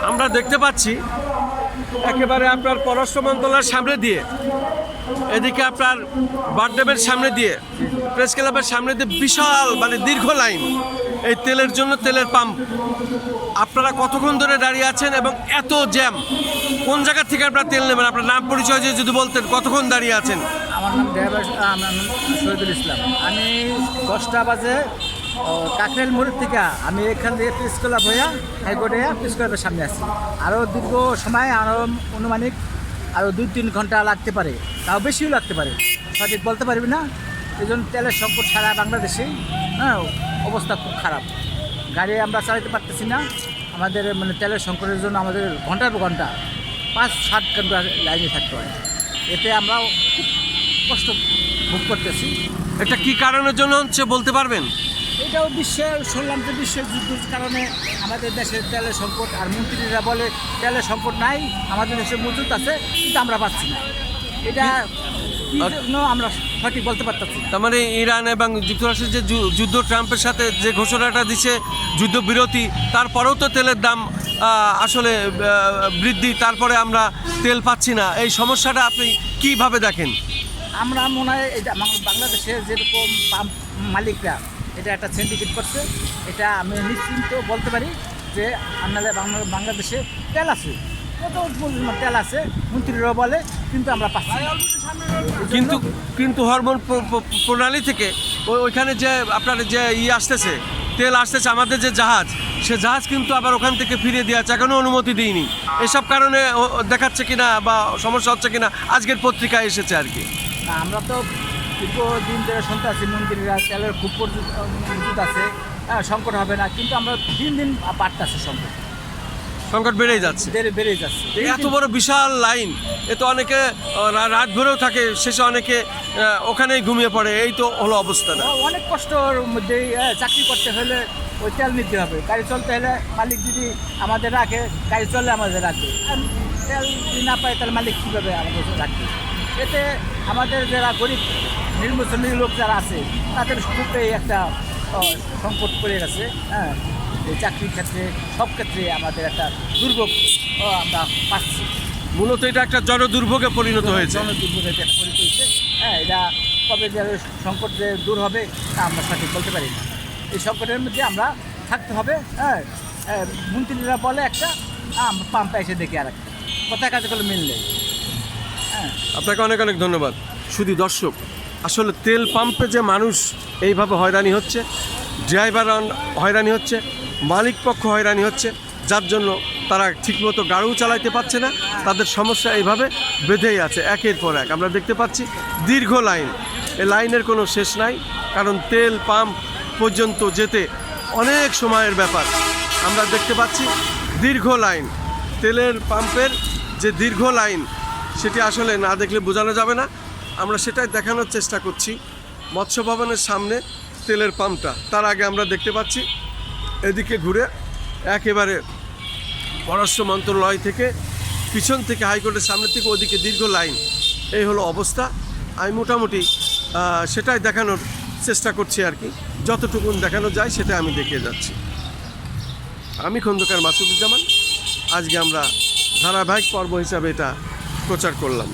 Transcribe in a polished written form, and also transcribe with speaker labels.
Speaker 1: আমরা দেখতে পাচ্ছি একেবারে আপনার পররাষ্ট্র মন্ত্রণালয়ের সামনে দিয়ে, এদিকে আপনার বারডেমের সামনে দিয়ে, প্রেস ক্লাবের সামনে দিয়ে বিশাল মানে দীর্ঘ লাইন এই তেলের জন্য, তেলের পাম্প। আপনারা কতক্ষণ ধরে দাঁড়িয়ে আছেন এবং এত জ্যাম? কোন জায়গা থেকে আপনারা তেল নেবেন? আপনার নাম পরিচয় যদি বলতেন, কতক্ষণ দাঁড়িয়ে আছেন?
Speaker 2: আমার নাম ড্রাইভার, আমার নাম শহীদুল ইসলাম। আমি 10টা বাজে কাকরাইল মোড়ের থেকে আমি এখান থেকে প্রেস ক্লাব হইয়া হাইকোর্টে প্রেস ক্লাবের সামনে আছি। আরও দীর্ঘ সময়, আরও অনুমানিক আরও 2-3 ঘন্টা লাগতে পারে, তাও বেশিও লাগতে পারে, সঠিক বলতে পারবি না। এই জন্য তেলের সংকট সারা বাংলাদেশে, হ্যাঁ, অবস্থা খুব খারাপ। গাড়ি আমরা চালাতে পারতেছি না। আমাদের মানে তেলের সংকটের জন্য আমাদের ঘন্টার পর ঘন্টা 5-7 ঘন্টা লাইনে থাকতে হয়। এতে আমরাও খুব কষ্ট ভোগ করতেছি।
Speaker 1: এটা কি কারণের জন্য হচ্ছে বলতে পারবেন?
Speaker 2: এটাও শুনলাম যে বিশ্বের যুদ্ধের কারণে আমাদের দেশের তেলের সংকট। আর মন্ত্রীরা বলে তেলের সংকট নাই, আমাদের দেশে মজুত আছে, কিন্তু আমরা পাচ্ছি না। এটা কি জন্য আমরা সঠিক বলতে পারতেছি।
Speaker 1: তার মানে ইরান এবং যুক্তরাষ্ট্রের যে যুদ্ধ, ট্রাম্পের সাথে যে ঘোষণাটা দিচ্ছে যুদ্ধবিরতি, তারপরেও তো তেলের দাম আসলে বৃদ্ধি, তারপরে আমরা তেল পাচ্ছি না। এই সমস্যাটা আপনি কীভাবে দেখেন?
Speaker 2: আমরা মনে হয় এটা বাংলাদেশের যেরকম পাম্প মালিকরা এটা একটা সিন্ডিকেট করছে। এটা আমি নিশ্চিন্ত বলতে পারি যে আপনাদের বাংলাদেশে তেল আছে, কত তেল আছে, মন্ত্রীরাও বলে, কিন্তু আমরা পাচ্ছি না।
Speaker 1: কিন্তু হরমোন প্রণালী থেকে ওইখানে যে আপনার যে আসতেছে, তেল আসতেছে, আমাদের যে জাহাজ, সে জাহাজ কিন্তু আবার ওখান থেকে ফিরিয়ে দেওয়া আছে, এখনও অনুমতি দিইনি। এসব কারণে দেখাচ্ছে কিনা বা সমস্যা হচ্ছে কিনা আজকের পত্রিকায় এসেছে আর কি।
Speaker 2: আমরা তো দীর্ঘদিন ধরে শুনতে আছি মন্ত্রীরা তেলের খুব মজুদ আছে, সংকট হবে না, কিন্তু আমরা দিন দিন বাড়তেছে
Speaker 1: সংকট বেড়েই যাচ্ছে। এত বড় বিশাল লাইন, এ তো অনেকে রাত ভরেও থাকে, শেষে অনেকে ওখানেই ঘুমিয়ে পড়ে। এই তো হলো অবস্থা।
Speaker 2: অনেক কষ্টর মধ্যে চাকরি করতে হলে ওই তেল নিতে হবে। গাড়ি চলতে হলে মালিক যদি আমাদের রাখে, গাড়ি চললে আমাদের রাখবে। তেল যদি না পায় তাহলে মালিক কীভাবে আমাদের রাখবে? এতে আমাদের যারা গরিব নিম্ন শ্রেণীর লোক যারা আছে, তাদের খুবই একটা সংকট পড়ে গেছে। হ্যাঁ, এই চাকরির ক্ষেত্রে, সব ক্ষেত্রে আমাদের একটা দুর্ভোগ আমরা পাচ্ছি।
Speaker 1: মূলত এটা একটা জনদুর্ভোগে পরিণত হয়েছে।
Speaker 2: জনদুর্ভোগে পরিণত হয়েছে। হ্যাঁ, এটা কবে যে সংকট যে দূর হবে তা আমরা সঠিক বলতে পারি না। এই সংকটের মধ্যে আমরা থাকতে হবে। হ্যাঁ, মন্ত্রীরা বলে একটা, পাম্পে এসে দেখি আর একটা, কোথায় কাজে করলে মিল নেই। হ্যাঁ,
Speaker 1: আপনাকে অনেক অনেক ধন্যবাদ। শুধু দর্শক, আসলে তেল পাম্পে যে মানুষ এইভাবে হয়রানি হচ্ছে, ড্রাইভার হয়রানি হচ্ছে, মালিক পক্ষ হয়রানি হচ্ছে, যার জন্য তারা ঠিকমতো গাড়িও চালাইতে পারছে না। তাদের সমস্যা এইভাবে বেঁধেই আছে একের পর এক। আমরা দেখতে পাচ্ছি দীর্ঘ লাইন, এই লাইনের কোনো শেষ নাই, কারণ তেল পাম্প পর্যন্ত যেতে অনেক সময়ের ব্যাপার। আমরা দেখতে পাচ্ছি দীর্ঘ লাইন, তেলের পাম্পের যে দীর্ঘ লাইন, সেটি আসলে না দেখলে বোঝানো যাবে না। আমরা সেটাই দেখানোর চেষ্টা করছি। মৎস্য ভবনের সামনে তেলের পাম্পটা, তার আগে আমরা দেখতে পাচ্ছি এদিকে ঘুরে একেবারে পররাষ্ট্র মন্ত্রণালয় থেকে, পিছন থেকে হাইকোর্টের সামনে থেকে ওদিকে দীর্ঘ লাইন। এই হলো অবস্থা। আমি মোটামুটি সেটাই দেখানোর চেষ্টা করছি আর কি, যতটুকুন দেখানো যায় সেটা আমি দেখিয়ে যাচ্ছি। আমি খন্দকার মাসুদুজ্জামান। আজকে আমরা ধারাবাহিক পর্ব হিসাবে এটা প্রচার করলাম।